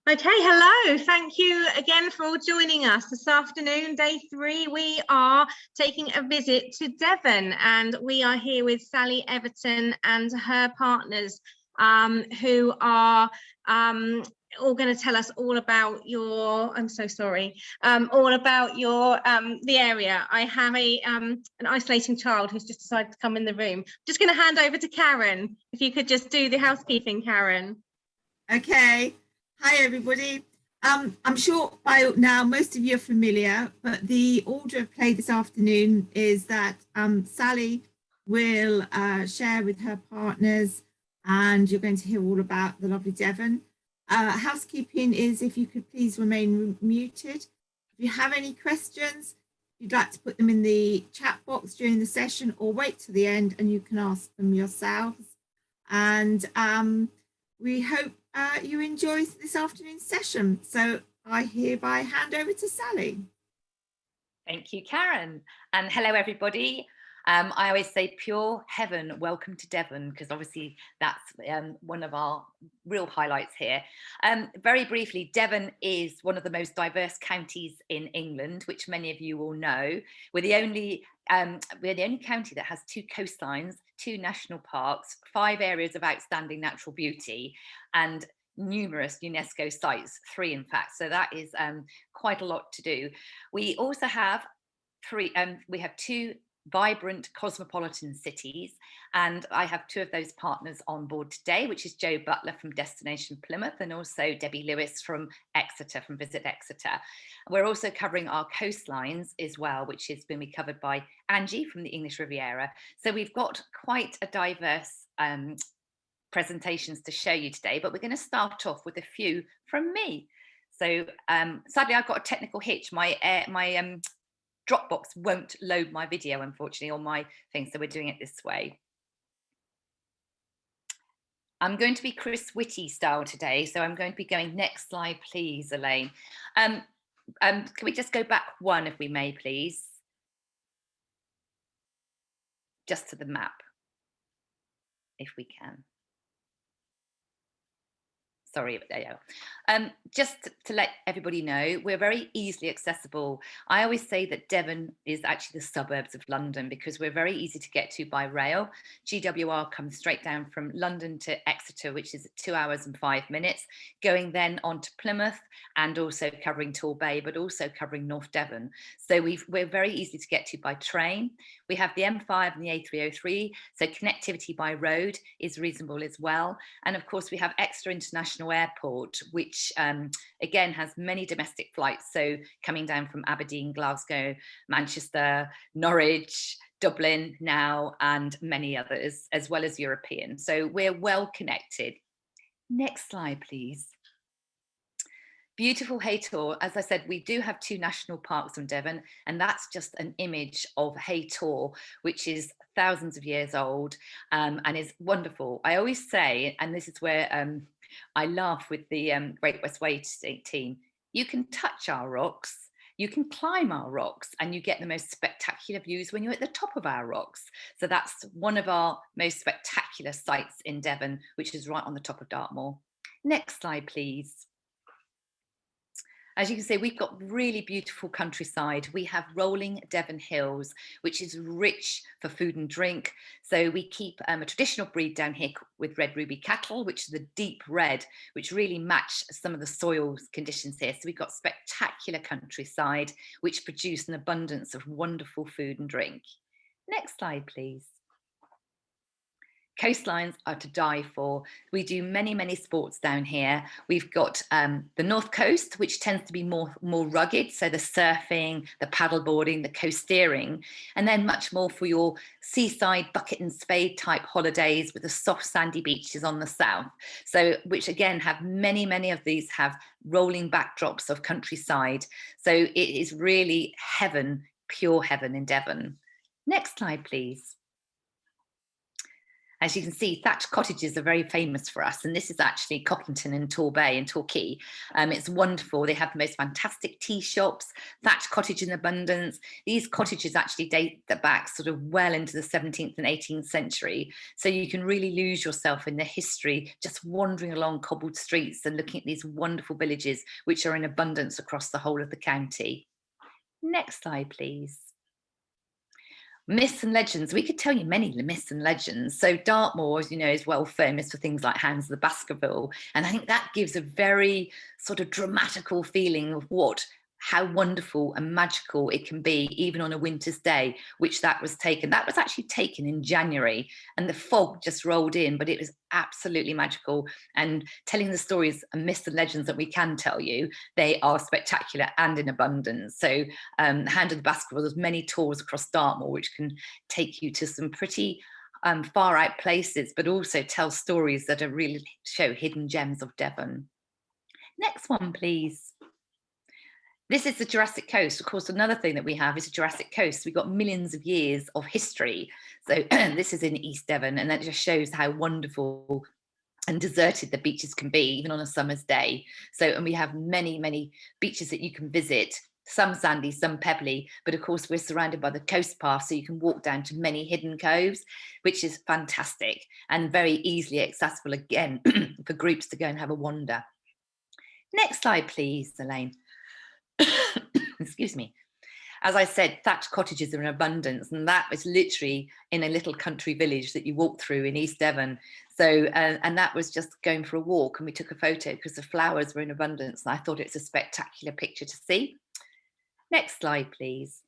Okay, hello. Thank you again for all joining us this afternoon, day 3. We are taking a visit to Devon, and we are here with Sally Everton and her partners, who are all going to tell us all about your, I'm so sorry, all about your, the area. I have an isolating child who's just decided to come in the room. Just going to hand over to Karen. If you could just do the housekeeping, Karen. Okay. Hi, everybody. I'm sure by now most of you are familiar, but the order of play this afternoon is that Sally will share with her partners, and you're going to hear all about the lovely Devon. Housekeeping is if you could please remain muted. If you have any questions, you'd like to put them in the chat box during the session, or wait to the end and you can ask them yourselves. And we hope you enjoy this afternoon's session. So I hereby hand over to Sally. Thank you, Karen. And hello, everybody. I always say pure heaven, welcome to Devon, because obviously that's one of our real highlights here. Very briefly, Devon is one of the most diverse counties in England, which many of you will know. We're the only county that has 2 coastlines, 2 national parks, 5 areas of outstanding natural beauty, and numerous UNESCO sites, 3 in fact. So that is quite a lot to do. We also have 2 vibrant cosmopolitan cities, and I have 2 of those partners on board today, which is Jo Butler from Destination Plymouth and also Debbie Lewis from Exeter, from Visit Exeter. We're also covering our coastlines as well, which is going to be covered by Angie from the English Riviera. So we've got quite a diverse presentations to show you today, but we're going to start off with a few from me. So sadly, I've got a technical hitch. My Dropbox won't load my video, unfortunately, on my thing, so we're doing it this way. I'm going to be Chris Whitty style today, so I'm going to be going next slide, please, Elaine. Can we just go back 1, if we may, please? Just to the map, if we can. Sorry, there you go. Just to let everybody know, we're very easily accessible. I always say that Devon is actually the suburbs of London because we're very easy to get to by rail. GWR comes straight down from London to Exeter, which is 2 hours and 5 minutes, going then on to Plymouth and also covering Torbay, but also covering North Devon. So we're very easy to get to by train. We have the M5 and the A303, so connectivity by road is reasonable as well. And of course, we have Exeter International Airport, which again has many domestic flights, so coming down from Aberdeen, Glasgow, Manchester, Norwich, Dublin now, and many others, as well as European. So we're well connected. Next slide, please. Beautiful Haytor. As I said, we do have 2 national parks on Devon, and that's just an image of Haytor, which is thousands of years old and is wonderful. I always say, and this is where I laugh with the Great West Way team, you can touch our rocks, you can climb our rocks, and you get the most spectacular views when you're at the top of our rocks. So that's one of our most spectacular sites in Devon, which is right on the top of Dartmoor. Next slide, please. As you can see, we've got really beautiful countryside. We have rolling Devon hills, which is rich for food and drink. So we keep a traditional breed down here with red ruby cattle, which is the deep red, which really match some of the soil conditions here. So we've got spectacular countryside, which produce an abundance of wonderful food and drink. Next slide, please. Coastlines are to die for. We do many, many sports down here. We've got the North Coast, which tends to be more rugged. So the surfing, the paddleboarding, the coast steering, and then much more for your seaside bucket and spade type holidays with the soft sandy beaches on the south. So which again have many, many of these have rolling backdrops of countryside. So it is really heaven, pure heaven in Devon. Next slide, please. As you can see, thatched cottages are very famous for us, and this is actually Cockington in Torbay in Torquay. It's wonderful. They have the most fantastic tea shops, thatched cottage in abundance. These cottages actually date back sort of well into the 17th and 18th century, so you can really lose yourself in the history just wandering along cobbled streets and looking at these wonderful villages which are in abundance across the whole of the county. Next slide, please. Myths and legends. We could tell you many myths and legends. So Dartmoor, as you know, is well famous for things like Hans of the Baskerville. And I think that gives a very sort of dramatical feeling of how wonderful and magical it can be, even on a winter's day, which that was taken. That was actually taken in January, and the fog just rolled in, but it was absolutely magical. And telling the stories and myths and legends that we can tell you, they are spectacular and in abundance. So Hand of the Baskerville, there's many tours across Dartmoor, which can take you to some pretty far out places, but also tell stories that are really show hidden gems of Devon. Next one, please. This is the Jurassic Coast. Of course, another thing that we have is the Jurassic Coast. We've got millions of years of history. So this is in East Devon, and that just shows how wonderful and deserted the beaches can be, even on a summer's day. So, and we have many, many beaches that you can visit, some sandy, some pebbly, but of course we're surrounded by the coast path, so you can walk down to many hidden coves, which is fantastic and very easily accessible again for groups to go and have a wander. Next slide, please, Elaine. Excuse me. As I said, thatched cottages are in abundance, and that was literally in a little country village that you walk through in East Devon. So, and that was just going for a walk, and we took a photo because the flowers were in abundance, and I thought it's a spectacular picture to see. Next slide, please.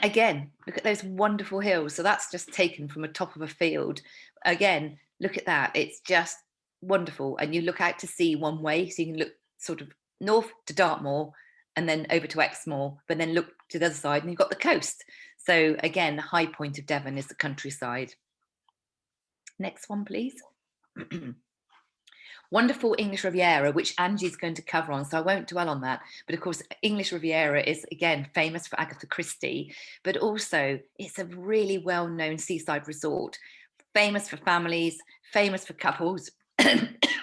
Again, look at those wonderful hills. So that's just taken from the top of a field. Again, look at that. It's just wonderful. And you look out to sea one way, so you can look sort of north to Dartmoor and then over to Exmoor, but then look to the other side and you've got the coast. So again, the high point of Devon is the countryside. Next one, please. Wonderful English Riviera, which Angie's going to cover on, so I won't dwell on that. But of course, English Riviera is, again, famous for Agatha Christie, but also it's a really well-known seaside resort, famous for families, famous for couples,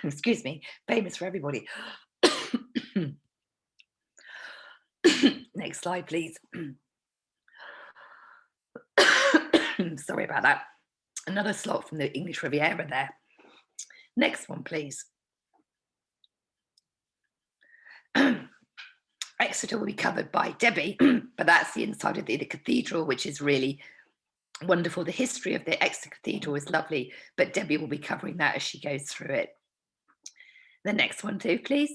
excuse me, famous for everybody. Next slide, please. Sorry about that. Another slot from the English Riviera there. Next one, please. Exeter will be covered by Debbie, but that's the inside of the cathedral, which is really wonderful. The history of the Exeter Cathedral is lovely, but Debbie will be covering that as she goes through it. The next one too, please.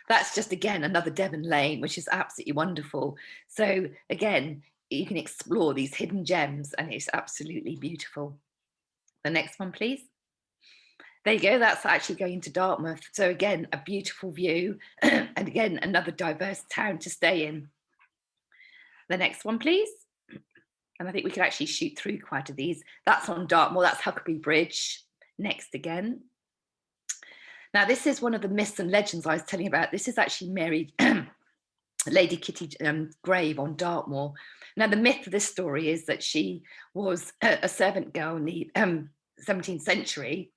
That's just, again, another Devon lane, which is absolutely wonderful. So again, you can explore these hidden gems and it's absolutely beautiful. The next one, please. There you go, that's actually going to Dartmouth. So again, a beautiful view and again, another diverse town to stay in. The next one, please. And I think we could actually shoot through quite a these. That's on Dartmoor, that's Huckabee Bridge. Next again. Now, this is one of the myths and legends I was telling you about. This is actually Mary, Lady Kitty grave on Dartmoor. Now, the myth of this story is that she was a servant girl in the 17th century,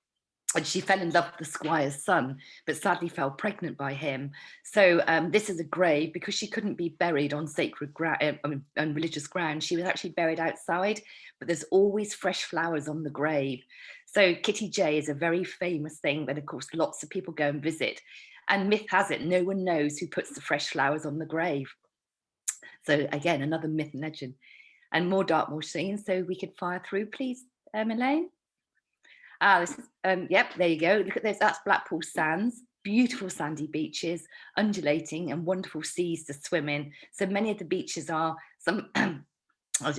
and she fell in love with the squire's son, but sadly fell pregnant by him. So this is a grave because she couldn't be buried on sacred ground, on religious ground. She was actually buried outside, but there's always fresh flowers on the grave. So Kitty J is a very famous thing, but of course, lots of people go and visit. And myth has it, no one knows who puts the fresh flowers on the grave. So again, another myth and legend. And more Dartmoor scenes, so we could fire through, please, Elaine. This is, yep, there you go. Look at this, that's Blackpool Sands. Beautiful sandy beaches, undulating and wonderful seas to swim in. So many of the beaches are some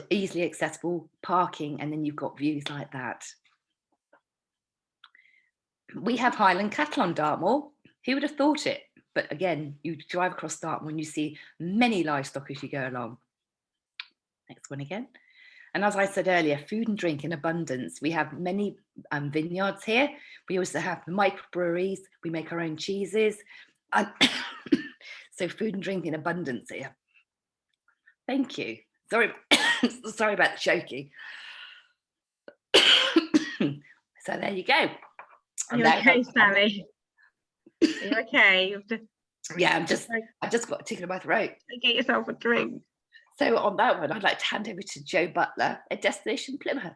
easily accessible, parking, and then you've got views like that. We have Highland cattle on Dartmoor. Who would have thought it? But again, you drive across Dartmoor and you see many livestock as you go along. Next one again. And as I said earlier, food and drink in abundance. We have many vineyards here. We also have the microbreweries. We make our own cheeses. So food and drink in abundance here. Thank you. Sorry, sorry about the choking. So there you go. You okay, Sally? Are you okay? Yeah, I've just got a tickle in my throat. Get yourself a drink. So on that one, I'd like to hand over to Jo Butler at Destination Plymouth.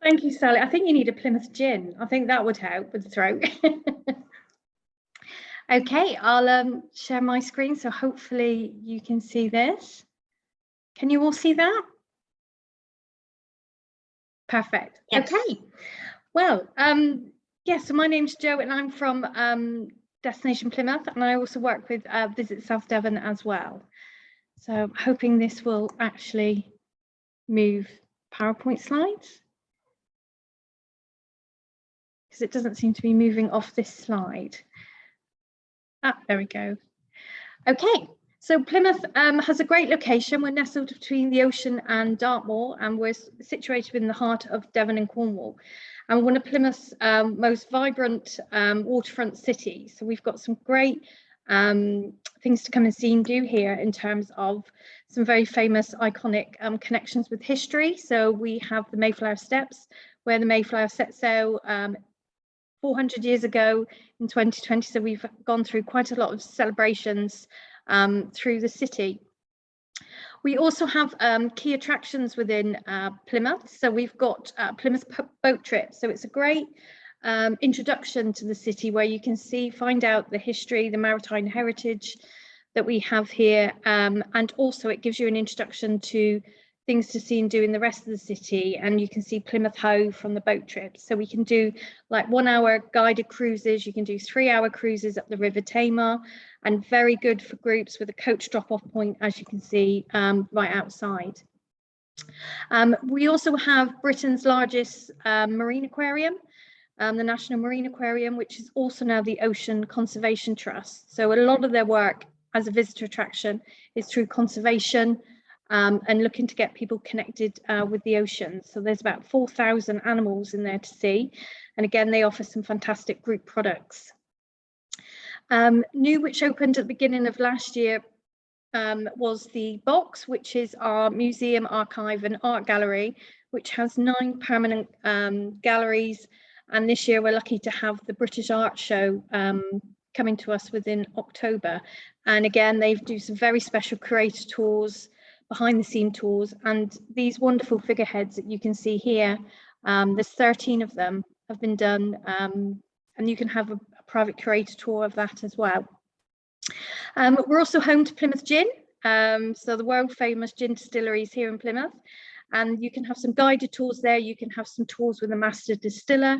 Thank you, Sally. I think you need a Plymouth gin. I think that would help with the throat. Okay, I'll share my screen, so hopefully you can see this. Can you all see that? Perfect. Yes. Okay. Well, yeah, so my name's Jo and I'm from Destination Plymouth, and I also work with Visit South Devon as well. So I'm hoping this will actually move PowerPoint slides, because it doesn't seem to be moving off this slide. Ah, there we go. Okay, so Plymouth has a great location. We're nestled between the ocean and Dartmoor, and we're situated in the heart of Devon and Cornwall. And we're one of Plymouth's most vibrant waterfront cities. So we've got some great things to come and see and do here in terms of some very famous, iconic connections with history. So we have the Mayflower Steps, where the Mayflower set sail 400 years ago in 2020. So we've gone through quite a lot of celebrations through the city. We also have key attractions within Plymouth. So we've got Plymouth Boat Trip. So it's a great introduction to the city, where you can find out the history, the maritime heritage that we have here. And also it gives you an introduction to things to see and do in the rest of the city, and you can see Plymouth Hoe from the boat trips. So we can do like 1 hour guided cruises, you can do 3 hour cruises up the River Tamar, and very good for groups with a coach drop-off point, as you can see right outside. We also have Britain's largest marine aquarium, the National Marine Aquarium, which is also now the Ocean Conservation Trust. So a lot of their work as a visitor attraction is through conservation, and looking to get people connected with the ocean. So there's about 4,000 animals in there to see. And again, they offer some fantastic group products. New, which opened at the beginning of last year, was the Box, which is our museum, archive and art gallery, which has 9 permanent galleries. And this year we're lucky to have the British Art Show coming to us within October. And again, they do some very special curator tours, behind the scene tours, and these wonderful figureheads that you can see here, there's 13 of them have been done, and you can have a private curator tour of that as well. We're also home to Plymouth Gin, so the world famous gin distilleries here in Plymouth, and you can have some guided tours there. You can have some tours with a master distiller.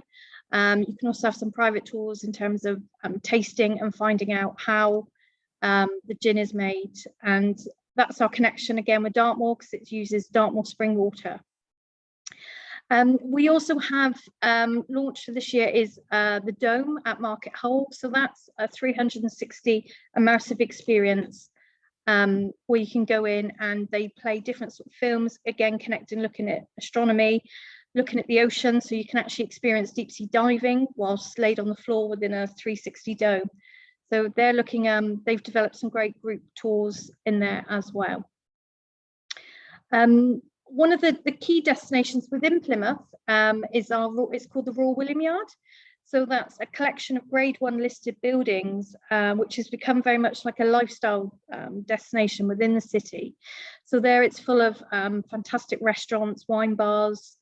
You can also have some private tours in terms of tasting and finding out how the gin is made. And that's our connection again with Dartmoor, because it uses Dartmoor spring water. We also have launched for this year is the Dome at Market Hole. So that's a 360 immersive experience where you can go in and they play different sort of films, again connecting, looking at astronomy, looking at the ocean. So you can actually experience deep sea diving whilst laid on the floor within a 360 dome. So they're looking, they've developed some great group tours in there as well. One of the key destinations within Plymouth is it's called the Royal William Yard. So that's a collection of Grade 1 listed buildings, which has become very much like a lifestyle destination within the city. So there it's full of fantastic restaurants, wine bars.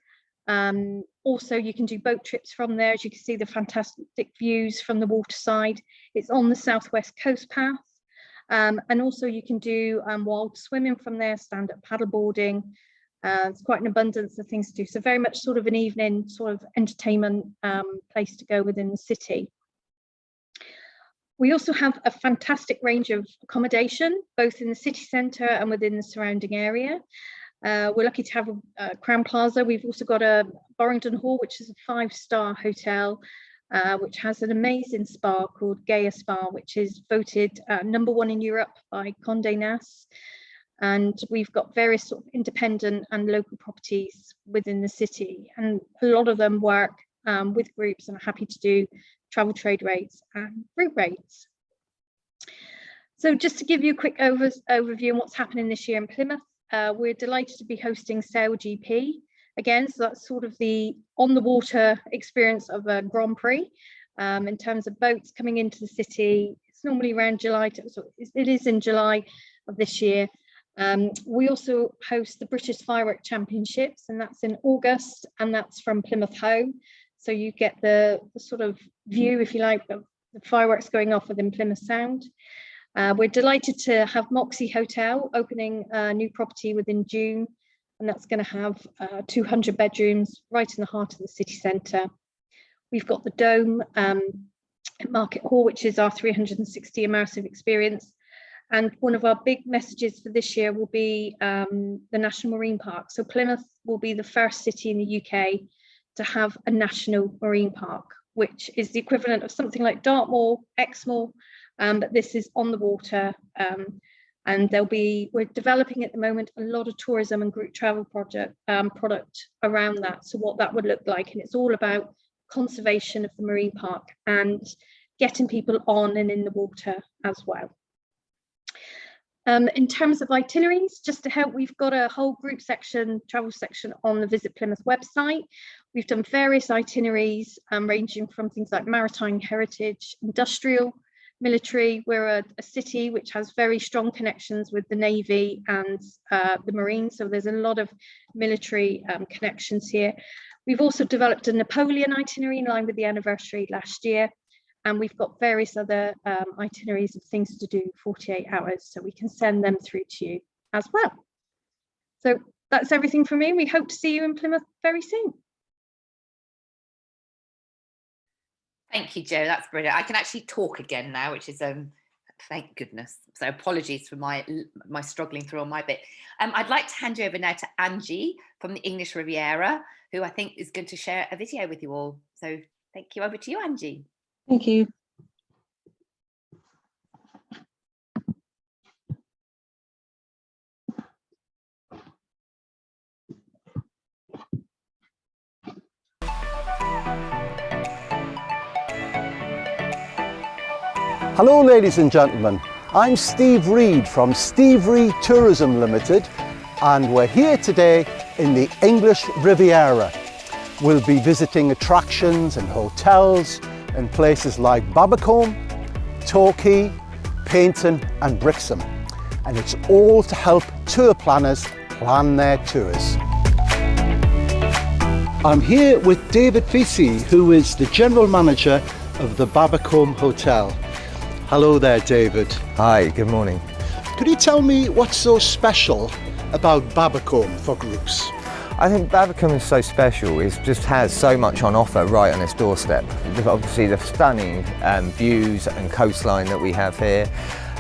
Also, you can do boat trips from there. As you can see, the fantastic views from the waterside. It's on the southwest coast path. And also you can do wild swimming from there, stand-up paddleboarding. It's quite an abundance of things to do. So very much sort of an evening sort of entertainment place to go within the city. We also have a fantastic range of accommodation, both in the city centre and within the surrounding area. We're lucky to have a Crown Plaza. We've also got a Borrington Hall, which is a 5-star hotel, which has an amazing spa called Gaia Spa, which is voted #1 in Europe by Condé Nast. And we've got various sort of independent and local properties within the city, and a lot of them work with groups and are happy to do travel trade rates and group rates. So just to give you a quick overview on what's happening this year in Plymouth, we're delighted to be hosting Sail GP. again, so that's sort of the on the water experience of a Grand Prix. In terms of boats coming into the city, it's normally around July, so it is in July of this year. We also host the British Firework Championships, and that's in August, and that's from Plymouth home. So you get the sort of view, if you like, of the fireworks going off within Plymouth Sound. We're delighted to have Moxie Hotel opening a new property within June, and that's going to have 200 bedrooms right in the heart of the city centre. We've got the Dome at Market Hall, which is our 360 immersive experience. And one of our big messages for this year will be the National Marine Park. So Plymouth will be the first city in the UK to have a national marine park, which is the equivalent of something like Dartmoor, Exmoor, but this is on the water. And we're developing at the moment a lot of tourism and group travel product around that. So what that would look like, and it's all about conservation of the marine park and getting people on and in the water as well. In terms of itineraries, just to help, we've got a whole group section, travel section on the Visit Plymouth website. We've done various itineraries ranging from things like maritime heritage, industrial, military. We're a city which has very strong connections with the Navy and the Marines, so there's a lot of military connections here. We've also developed a Napoleon itinerary in line with the anniversary last year. And we've got various other itineraries of things to do 48 hours, so we can send them through to you as well. So that's everything from me. We hope to see you in Plymouth very soon. Thank you, Jo. That's brilliant. I can actually talk again now, which is thank goodness. So apologies for my struggling through on my bit. I'd like to hand you over now to Angie from the English Riviera, who I think is going to share a video with you all. So thank you. Over to you, Angie. Thank you. Hello ladies and gentlemen, I'm Steve Reid from Steve Reid Tourism Limited, and we're here today in the English Riviera. We'll be visiting attractions and hotels in places like Babbacombe, Torquay, Paynton and Brixham, and it's all to help tour planners plan their tours. I'm here with David Vesey, who is the General Manager of the Babbacombe Hotel. Hello there, David. Hi, good morning. Could you tell me what's so special about Babbacombe for groups? I think Babbacombe is so special. It just has so much on offer right on its doorstep. Obviously the stunning views and coastline that we have here,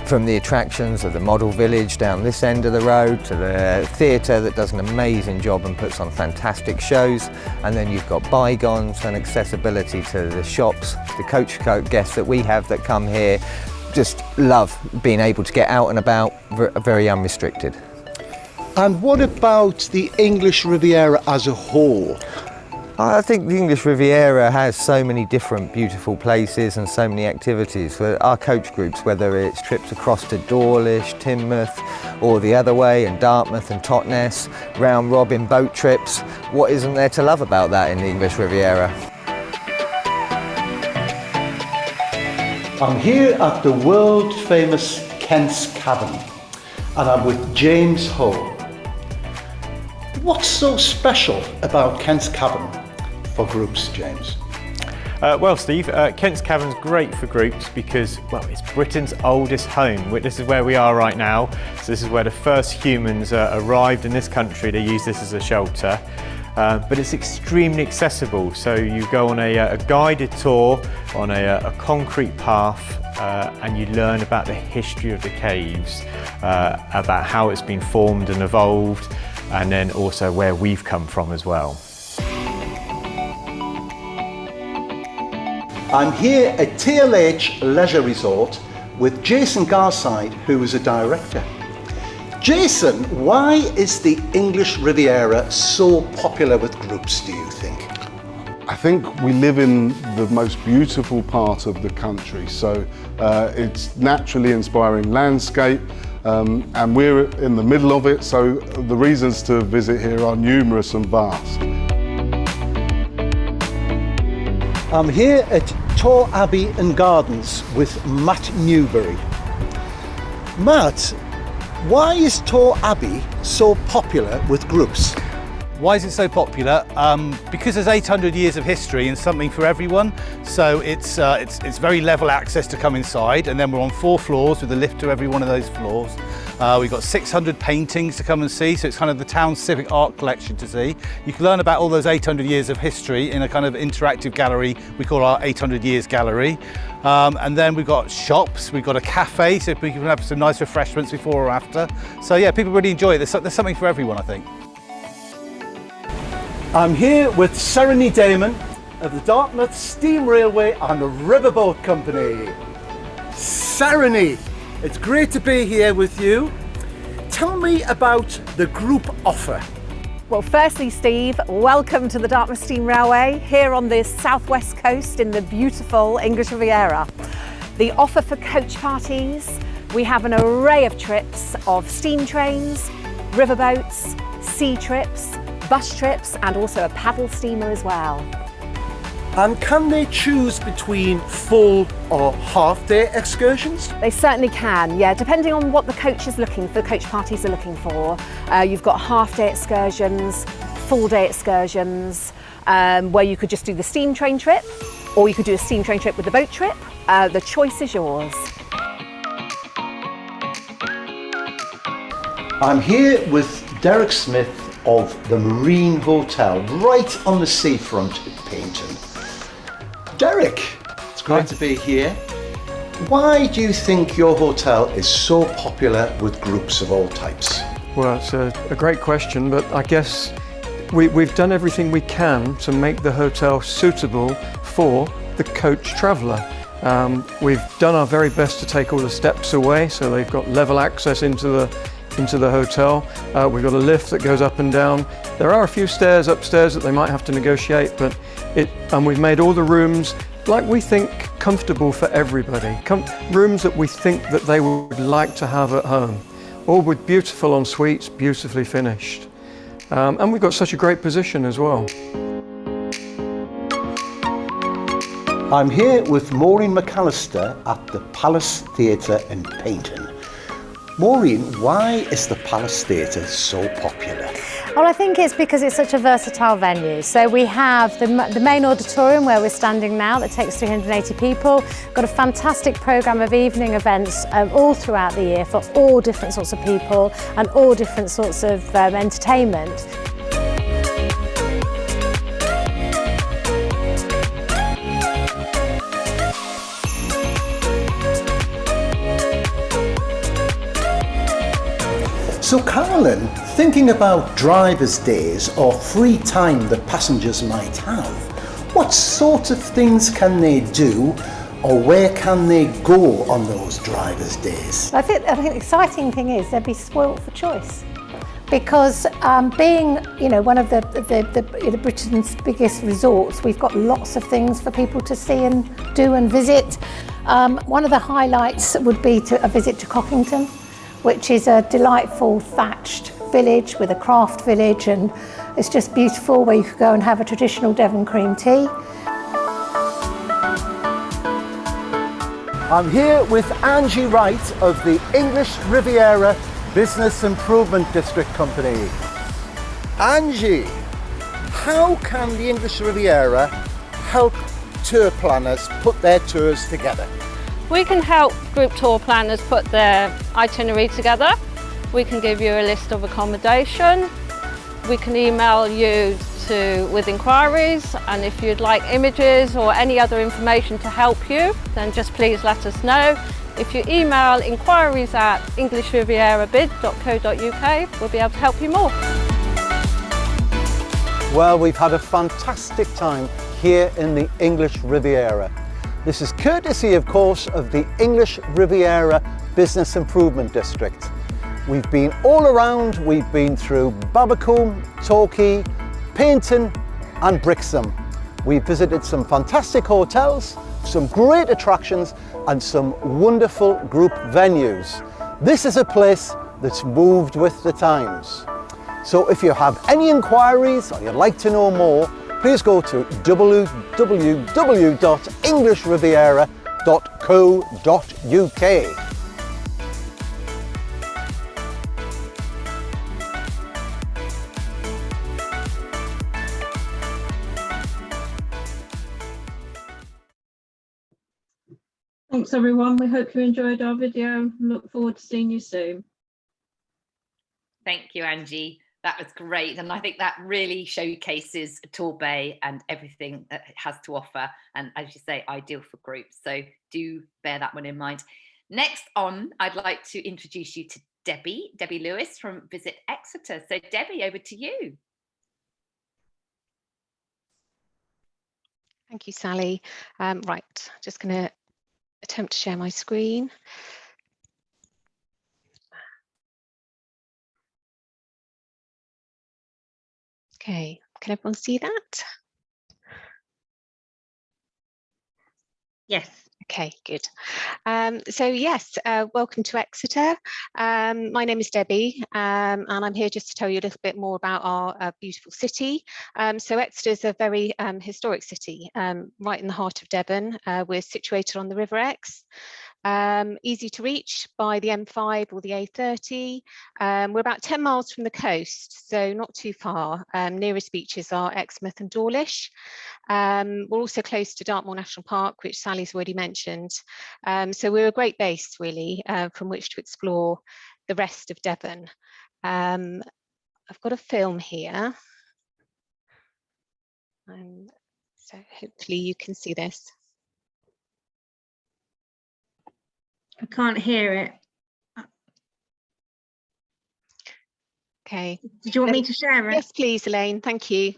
from the attractions of the model village down this end of the road to the theatre that does an amazing job and puts on fantastic shows, and then you've got bygones and accessibility to the shops. The coach guests that we have that come here just love being able to get out and about, very unrestricted. And what about the English Riviera as a whole? I think the English Riviera has so many different beautiful places and so many activities for our coach groups, whether it's trips across to Dawlish, Teignmouth, or the other way in Dartmouth and Totnes, round robin boat trips. What isn't there to love about that in the English Riviera? I'm here at the world famous Kent's Cavern, and I'm with James Hull. What's so special about Kent's Cavern for groups, James? Well, Steve, Kent's Cavern's great for groups because, well, it's Britain's oldest home. This is where we are right now. So this is where the first humans arrived in this country. They use this as a shelter. But it's extremely accessible. So you go on a guided tour on a concrete path and you learn about the history of the caves, about how it's been formed and evolved, and then also where we've come from as well. I'm here at TLH Leisure Resort with Jason Garside, who is a director. Jason, why is the English Riviera so popular with groups, do you think? I think we live in the most beautiful part of the country, so it's naturally inspiring landscape, and we're in the middle of it, so the reasons to visit here are numerous and vast. I'm here at Tor Abbey and Gardens with Matt Newbury. Matt, why is Tor Abbey so popular with groups? Why is it so popular? Because there's 800 years of history and something for everyone. So it's very level access to come inside, and then we're on 4 floors with a lift to every one of those floors. We've got 600 paintings to come and see, so it's kind of the town's civic art collection to see. You can learn about all those 800 years of history in a kind of interactive gallery we call our 800 Years Gallery. And then we've got shops, we've got a cafe, so we can have some nice refreshments before or after. So yeah, people really enjoy it. There's something for everyone, I think. I'm here with Sereny Damon of the Dartmouth Steam Railway and Riverboat Company. Sereny, it's great to be here with you. Tell me about the group offer. Well, firstly, Steve, welcome to the Dartmouth Steam Railway here on the southwest coast in the beautiful English Riviera. The offer for coach parties, we have an array of trips of steam trains, riverboats, sea trips, bus trips, and also a paddle steamer as well. And can they choose between full or half-day excursions? They certainly can, yeah, depending on what the coach parties are looking for. You've got half-day excursions, full-day excursions, where you could just do the steam train trip, or you could do a steam train trip with the boat trip. The choice is yours. I'm here with Derek Smith of the Marine Hotel, right on the seafront at Paignton. Derek, it's great to be here. Why do you think your hotel is so popular with groups of all types? Well, it's a great question, but I guess we've done everything we can to make the hotel suitable for the coach traveller. We've done our very best to take all the steps away, so they've got level access into the hotel. We've got a lift that goes up and down. There are a few stairs upstairs that they might have to negotiate, but and we've made all the rooms like we think comfortable for everybody. Rooms that we think that they would like to have at home. All with beautiful en suites, beautifully finished. And we've got such a great position as well. I'm here with Maureen McAllister at the Palace Theatre in Paignton. Maureen, why is the Palace Theatre so popular? Well, I think it's because it's such a versatile venue. So we have the main auditorium where we're standing now that takes 380 people. Got a fantastic programme of evening events all throughout the year for all different sorts of people and all different sorts of entertainment. So Carolyn, thinking about drivers' days or free time that passengers might have, what sort of things can they do or where can they go on those drivers' days? I think the exciting thing is they'll be spoilt for choice. Because being, one of the Britain's biggest resorts, we've got lots of things for people to see and do and visit. One of the highlights would be a visit to Cockington, which is a delightful thatched village with a craft village, and it's just beautiful, where you could go and have a traditional Devon cream tea. I'm here with Angie Wright of the English Riviera Business Improvement District Company. Angie, how can the English Riviera help tour planners put their tours together? We can help group tour planners put their itinerary together. We can give you a list of accommodation. We can email you with inquiries, and if you'd like images or any other information to help you, then just please let us know. If you email inquiries@englishrivierabid.co.uk, we'll be able to help you more. Well, we've had a fantastic time here in the English Riviera. This is courtesy, of course, of the English Riviera Business Improvement District. We've been all around. We've been through Babbacombe, Torquay, Paignton and Brixham. We've visited some fantastic hotels, some great attractions and some wonderful group venues. This is a place that's moved with the times. So if you have any inquiries or you'd like to know more, please go to www.englishriviera.co.uk. Thanks everyone. We hope you enjoyed our video. Look forward to seeing you soon. Thank you, Angie. That was great. And I think that really showcases Torbay and everything that it has to offer. And as you say, ideal for groups. So do bear that one in mind. Next on, I'd like to introduce you to Debbie Lewis from Visit Exeter. So Debbie, over to you. Thank you, Sally. Right, just going to attempt to share my screen. Okay, can everyone see that? Yes. Okay, good. So yes, welcome to Exeter. My name is Debbie, and I'm here just to tell you a little bit more about our beautiful city. So Exeter is a very historic city, right in the heart of Devon. We're situated on the River Exe. Easy to reach by the M5 or the A30. We're about 10 miles from the coast, so not too far. Nearest beaches are Exmouth and Dawlish. We're also close to Dartmoor National Park, which Sally's already mentioned. So we're a great base, really, from which to explore the rest of Devon. I've got a film here. So hopefully you can see this. I can't hear it. Okay. Did you want me to share it? Yes, please, Elaine. Thank you.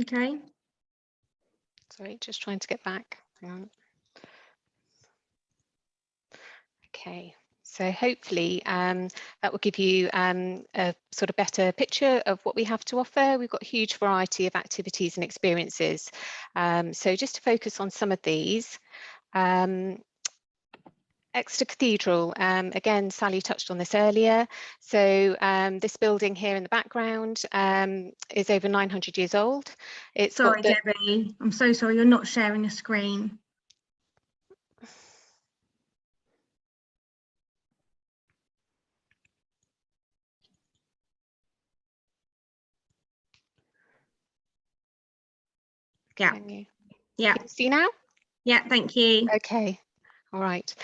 Okay. Sorry, just trying to get back. Hang on. Okay, so hopefully that will give you a sort of better picture of what we have to offer. We've got a huge variety of activities and experiences. So just to focus on some of these. Exeter Cathedral, again, Sally touched on this earlier. So this building here in the background is over 900 years old. It's sorry, Debbie, I'm so sorry, you're not sharing a screen. Yeah. Yeah. Can you see now? Yeah, thank you. Okay. All right.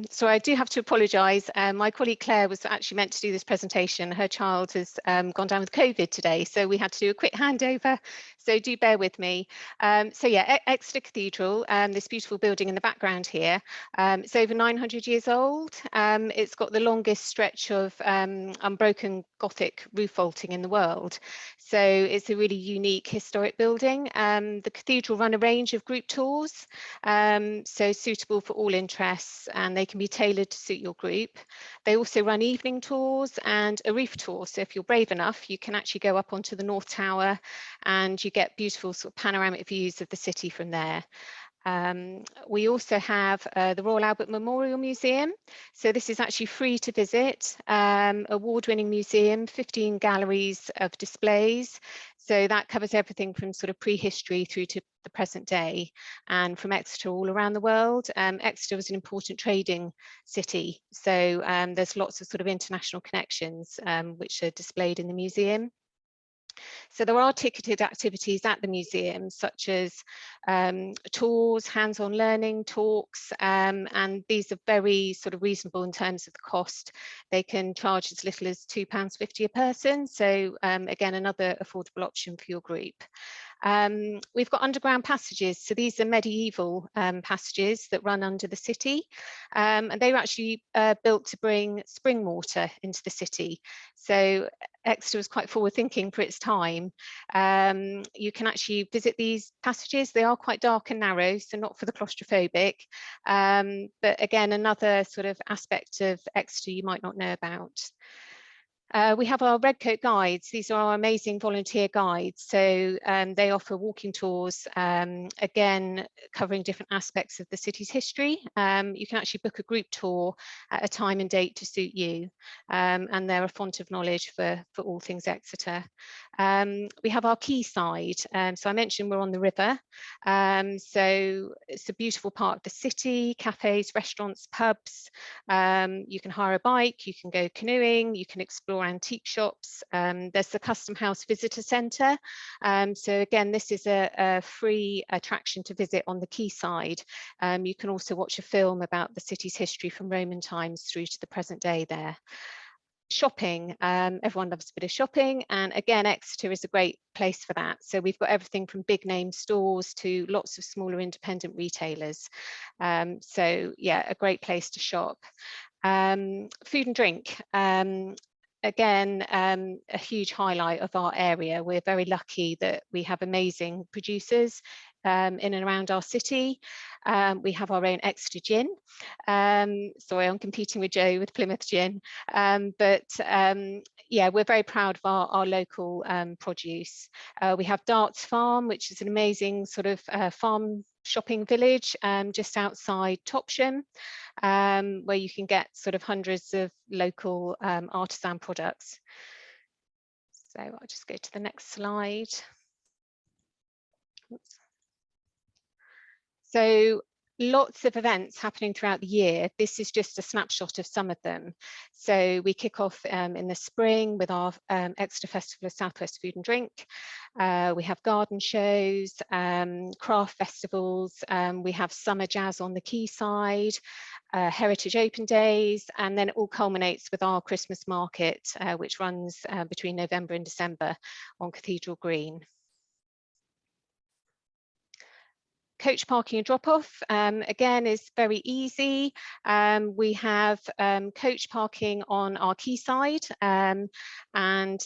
So I do have to apologise. My colleague Claire was actually meant to do this presentation. Her child has gone down with COVID today, so we had to do a quick handover. So do bear with me. So yeah, Exeter Cathedral, this beautiful building in the background here, it's over 900 years old. It's got the longest stretch of unbroken Gothic roof vaulting in the world. So it's a really unique historic building. The cathedral run a range of group tours, so suitable for all all interests, and they can be tailored to suit your group. They also run evening tours and a roof tour. So if you're brave enough, you can actually go up onto the North Tower and you get beautiful sort of panoramic views of the city from there. We also have the Royal Albert Memorial Museum. So this is actually free to visit, award-winning museum, 15 galleries of displays. So that covers everything from sort of prehistory through to the present day, and from Exeter all around the world. Exeter was an important trading city, so there's lots of sort of international connections which are displayed in the museum. So there are ticketed activities at the museum, such as tours, hands-on learning, talks, and these are very sort of reasonable in terms of the cost. They can charge as little as £2.50 a person. So again, another affordable option for your group. We've got underground passages. So these are medieval passages that run under the city. And they were actually built to bring spring water into the city. So Exeter was quite forward thinking for its time. You can actually visit these passages. They are quite dark and narrow, so not for the claustrophobic. But again, another sort of aspect of Exeter you might not know about. We have our Redcoat guides. These are our amazing volunteer guides. So they offer walking tours, again, covering different aspects of the city's history. You can actually book a group tour at a time and date to suit you. And they're a font of knowledge for all things Exeter. We have our quayside. So I mentioned we're on the river. So it's a beautiful part of the city, cafes, restaurants, pubs. You can hire a bike, you can go canoeing, you can explore antique shops. There's the Custom House Visitor Centre. So again, this is a free attraction to visit on the quayside. You can also watch a film about the city's history from Roman times through to the present day there. Shopping, everyone loves a bit of shopping, and again, Exeter is a great place for that. So we've got everything from big name stores to lots of smaller independent retailers. So yeah, a great place to shop. Food and drink. Again, a huge highlight of our area. We're very lucky that we have amazing producers in and around our city. We have our own Exeter gin. Sorry, I'm competing with Joe with Plymouth gin. Yeah, we're very proud of our local produce. We have Darts Farm, which is an amazing sort of farm shopping village just outside Topsham, where you can get sort of hundreds of local artisan products. So I'll just go to the next slide. Oops. So lots of events happening throughout the year. This is just a snapshot of some of them. So we kick off in the spring with our Exeter Festival of Southwest Food and Drink. We have garden shows, craft festivals. We have summer jazz on the quayside, Heritage Open Days, and then it all culminates with our Christmas market, which runs between November and December on Cathedral Green. Coach parking and drop-off, again, is very easy. We have coach parking on our quayside, and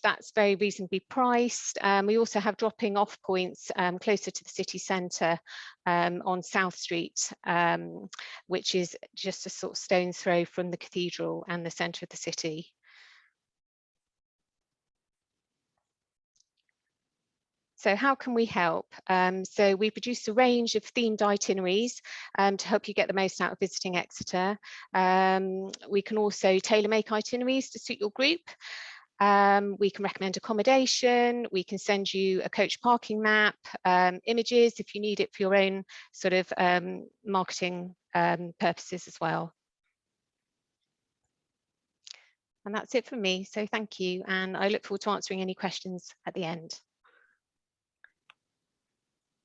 that's very reasonably priced. We also have dropping off points closer to the city centre on South Street, which is just a sort of stone's throw from the cathedral and the centre of the city. So how can we help? So we produce a range of themed itineraries to help you get the most out of visiting Exeter. We can also tailor-make itineraries to suit your group. We can recommend accommodation. We can send you a coach parking map, images if you need it for your own sort of marketing purposes as well. And that's it from me. So thank you. And I look forward to answering any questions at the end.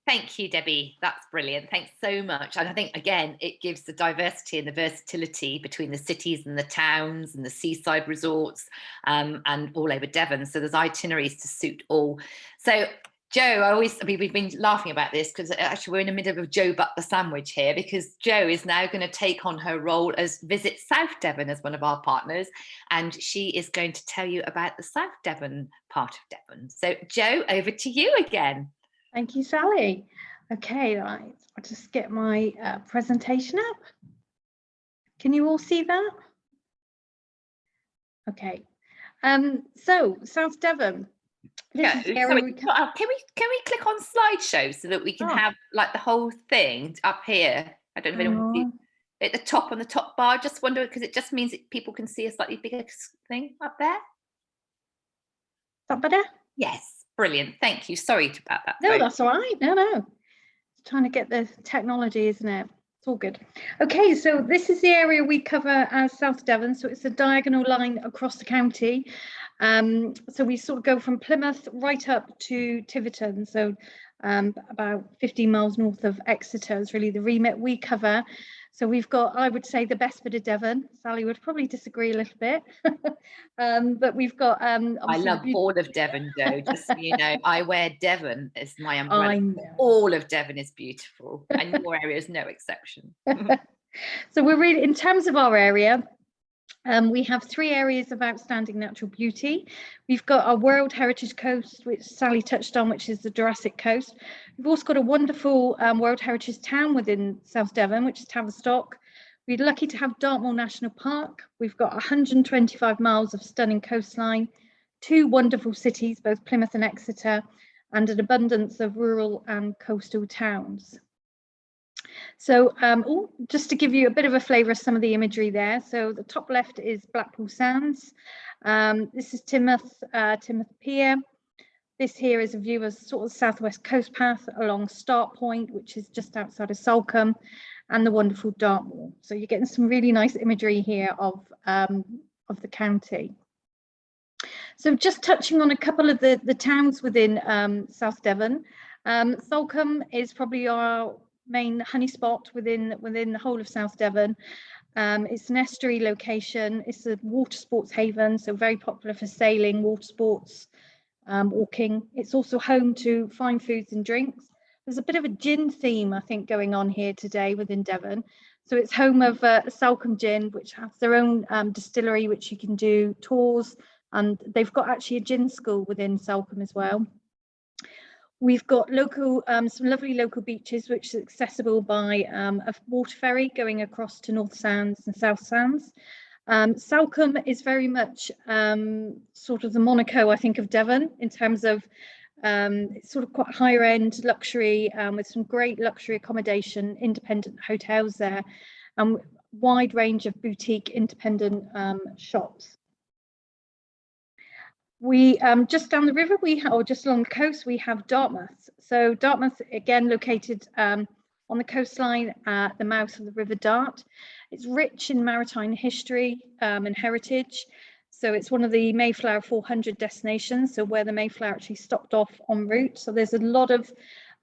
Thank you, Debbie. That's brilliant. Thanks so much. And I think, again, it gives the diversity and the versatility between the cities and the towns and the seaside resorts and all over Devon. So there's itineraries to suit all. So, Joe, we've been laughing about this because actually we're in the middle of a Joe Butler sandwich here, because Joe is now going to take on her role as Visit South Devon as one of our partners. And she is going to tell you about the South Devon part of Devon. So, Joe, over to you again. Thank you, Sally. Okay, right, I'll just get my presentation up. Can you all see that? Okay. So South Devon. This is the area Sorry, we can we click on slideshow so that we can have like the whole thing up here? I don't know if anyone can see at the top on the top bar. Just wonder, because it just means that people can see a slightly bigger thing up there. Is that better? Yes, brilliant. Thank you. Sorry about that. No, that's all right. No. It's trying to get the technology, isn't it? It's all good. Okay, so this is the area we cover as South Devon. So it's a diagonal line across the county. So we sort of go from Plymouth right up to Tiverton. So about 15 miles north of Exeter is really the remit we cover. So we've got, I would say, the best bit of Devon. Sally would probably disagree a little bit. But we've got... I love all of Devon, though, just so you know. I wear Devon as my umbrella. All of Devon is beautiful, and your area is no exception. So we're really, in terms of our area, we have 3 areas of outstanding natural beauty. We've got our World Heritage Coast, which Sally touched on, which is the Jurassic Coast. We've also got a wonderful World Heritage town within South Devon, which is Tavistock. We're lucky to have Dartmoor National Park. We've got 125 miles of stunning coastline, 2 wonderful cities, both Plymouth and Exeter, and an abundance of rural and coastal towns. So just to give you a bit of a flavour of some of the imagery there. So the top left is Blackpool Sands. This is Plymouth Pier. This here is a view of sort of southwest coast path along Start Point, which is just outside of Salcombe, and the wonderful Dartmoor. So you're getting some really nice imagery here of the county. So just touching on a couple of the towns within South Devon. Salcombe is probably our main honey spot within the whole of South Devon. It's an estuary location. It's a water sports haven, so very popular for sailing, water sports, walking. It's also home to fine foods and drinks. There's a bit of a gin theme, I think, going on here today within Devon. So it's home of Salcombe Gin, which has their own distillery, which you can do tours, and they've got actually a gin school within Salcombe as well. We've got local, some lovely local beaches, which is accessible by a water ferry going across to North Sands and South Sands. Salcombe is very much sort of the Monaco, I think, of Devon in terms of it's sort of quite higher end luxury with some great luxury accommodation, independent hotels there, and wide range of boutique independent shops. We just down the river, or just along the coast, we have Dartmouth. So Dartmouth, again, located on the coastline at the mouth of the River Dart. It's rich in maritime history and heritage. So it's one of the Mayflower 400 destinations, so where the Mayflower actually stopped off en route. So there's a lot of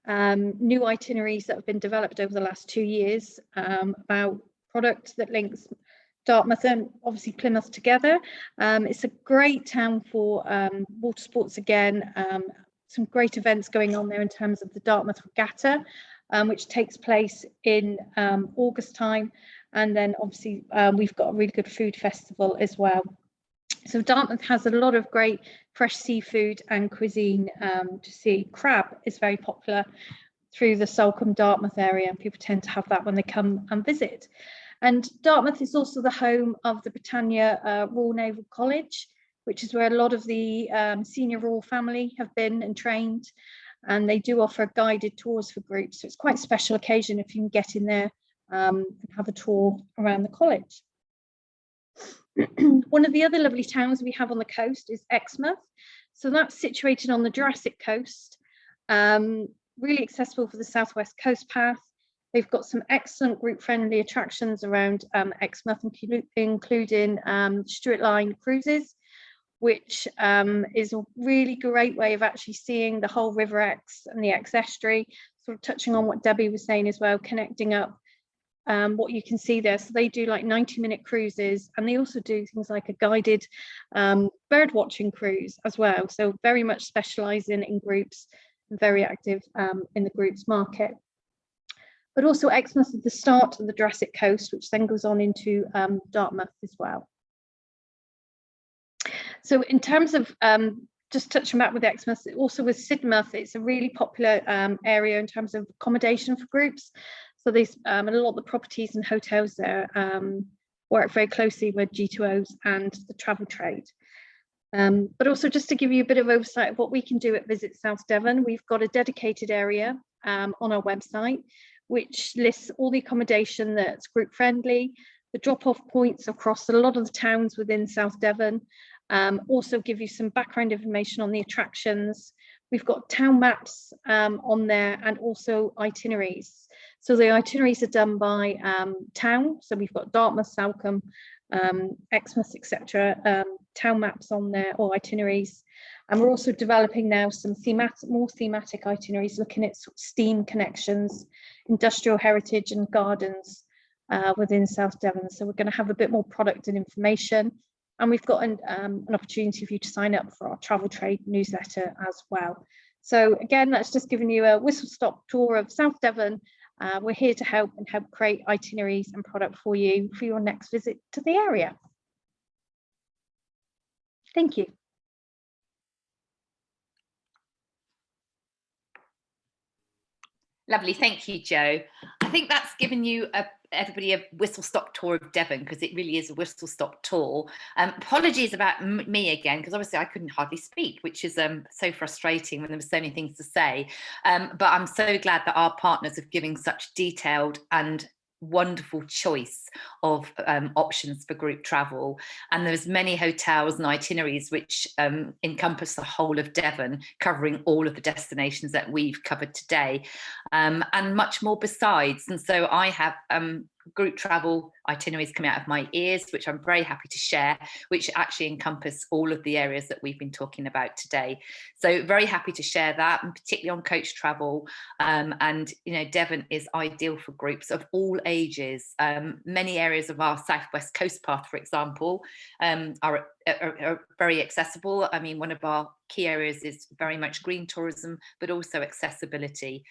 new itineraries that have been developed over the last 2 years about product that links Dartmouth and obviously Plymouth together. It's a great town for water sports again. Some great events going on there in terms of the Dartmouth Regatta, which takes place in August time. And then obviously we've got a really good food festival as well. So Dartmouth has a lot of great fresh seafood and cuisine to see. Crab is very popular through the Salcombe Dartmouth area, and people tend to have that when they come and visit. And Dartmouth is also the home of the Britannia Royal Naval College, which is where a lot of the senior royal family have been and trained, and they do offer guided tours for groups. So it's quite a special occasion if you can get in there and have a tour around the college. One of the other lovely towns we have on the coast is Exmouth. So that's situated on the Jurassic Coast, really accessible for the Southwest Coast Path. They've got some excellent group-friendly attractions around Exmouth, including Stuart Line cruises, which is a really great way of actually seeing the whole River Exe and the Exe estuary, sort of touching on what Debbie was saying as well, connecting up what you can see there. So they do like 90-minute cruises, and they also do things like a guided bird watching cruise as well. So very much specialising in groups, and very active in the groups market. But also Exmouth at the start of the Jurassic Coast, which then goes on into Dartmouth as well. So in terms of just touching back with Exmouth, also with Sidmouth, it's a really popular area in terms of accommodation for groups. So there's a lot of the properties and hotels there work very closely with G2Os and the travel trade. But also just to give you a bit of oversight of what we can do at Visit South Devon, we've got a dedicated area on our website, which lists all the accommodation that's group friendly, the drop-off points across a lot of the towns within South Devon, also give you some background information on the attractions. We've got town maps on there and also itineraries. So the itineraries are done by town. So we've got Dartmouth, Salcombe, Exmouth, etc. Town maps on there or itineraries. And we're also developing now some more thematic itineraries, looking at sort of STEAM connections, industrial heritage and gardens within South Devon. So we're going to have a bit more product and information. And we've got an opportunity for you to sign up for our travel trade newsletter as well. So again, that's just giving you a whistle-stop tour of South Devon. We're here to help create itineraries and product for you for your next visit to the area. Thank you. Lovely, thank you, Jo. I think that's given you everybody a whistle-stop tour of Devon, because it really is a whistle-stop tour. Apologies about me again, because obviously I couldn't hardly speak, which is so frustrating when there were so many things to say. But I'm so glad that our partners have given such detailed and wonderful choice of options for group travel, and there's many hotels and itineraries which encompass the whole of Devon, covering all of the destinations that we've covered today, and much more besides. And so I have group travel itineraries coming out of my ears, which I'm very happy to share, which actually encompass all of the areas that we've been talking about today. So very happy to share that, and particularly on coach travel. And you know, Devon is ideal for groups of all ages. Many areas of our Southwest Coast Path, for example, are very accessible. I mean, one of our key areas is very much green tourism, but also accessibility.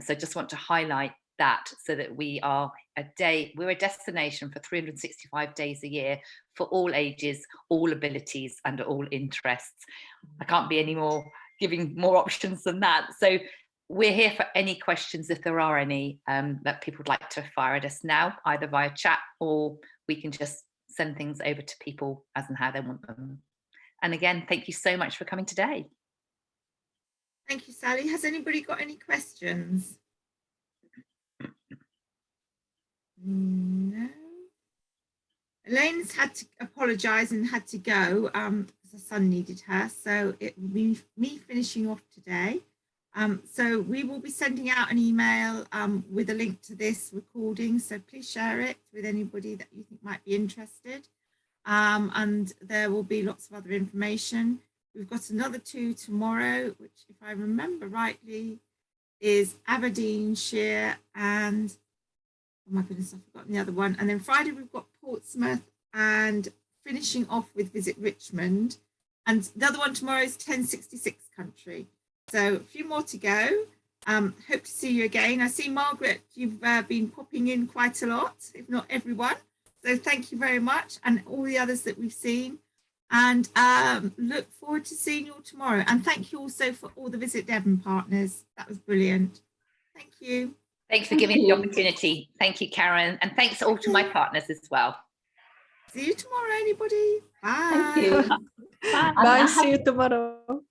So just want to highlight that, so that we're a destination for 365 days a year for all ages, all abilities and all interests. I can't be any more giving more options than that. So we're here for any questions, if there are any, that people would like to fire at us now, either via chat, or we can just send things over to people as and how they want them. And again, thank you so much for coming today. Thank you, Sally. Has anybody got any questions? No. Elaine's had to apologise and had to go because her son needed her, so it will be me finishing off today. So we will be sending out an email with a link to this recording, so please share it with anybody that you think might be interested, and there will be lots of other information. We've got another 2 tomorrow, which, if I remember rightly, is Aberdeenshire and, oh my goodness, I've forgotten the other one. And then Friday we've got Portsmouth, and finishing off with Visit Richmond. And the other one tomorrow is 1066 Country. So a few more to go. Hope to see you again. I see, Margaret, you've been popping in quite a lot, if not everyone. So thank you very much, and all the others that we've seen. And look forward to seeing you all tomorrow. And thank you also for all the Visit Devon partners. That was brilliant. Thank you. Thanks for giving me the opportunity. Thank you, Karen. And thanks all to my partners as well. See you tomorrow, anybody. Bye. Thank you. Bye. See you tomorrow.